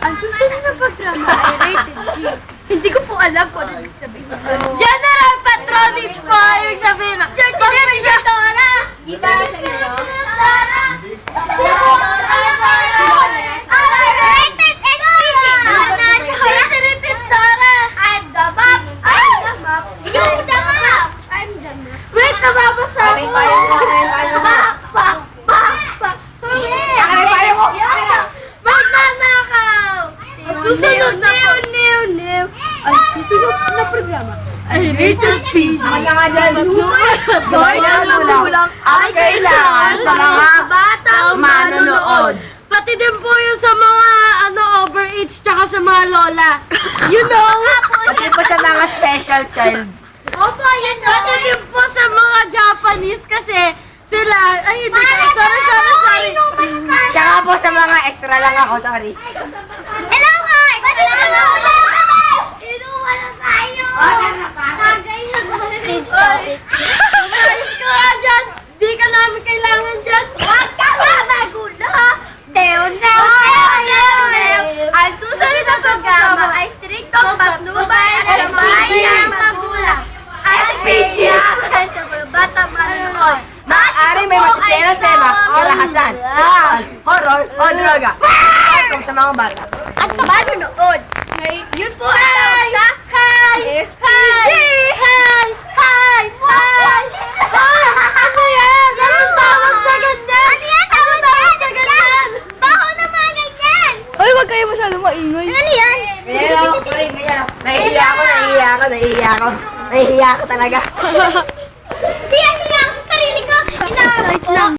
Ang susunod na programa ay rated G. Hindi ko po alam kung ano ibig sabihin. General Patronage po! Ibig sabihin na. Dora! Di ba sa inyo? Rated SPG! Rated Dora! I'm the map! I'm the map! You're the map! I'm the map! Wait, nababasa ko! Pak! Magnanakaw! Ang susunod na Ang susunod na programa ay rated PG. Ang nga dyan, Boy ng magulang ay kailangan sa mga batang manonood. Pati din po yung sa mga overage tsaka sa mga lola. You know? Pati po sa mga special child. Opo, yun know. Pati din po sa mga Japanese kasi sila, ay hindi ko, sorry. Tsaka po sa mga extra lang ako, sorry. Hello guys! Pati na inuwa na tayo! Tagay na Stage topic. Umayos ka nga dyan! Di ka namin kailangan dyan! Huwag ka magulo! Teo! Ang susunod na programa ay striktong patnubay ng bahay ng magulang. At pinsiyakan sa mga batang manonood. Maaari may matitinang tema, karahasan, horror, o droga. Kung sa mga bata. At manonood. Yun po ang tawag sa Hi! Ano yan? Anong tawag sa ganyan? Anong tawag sa ganyan? Baho naman ganyan! Ay, wag kayo masyado maingay. Ano yan? Pero, sorry, kaya, nahihiya ako talaga.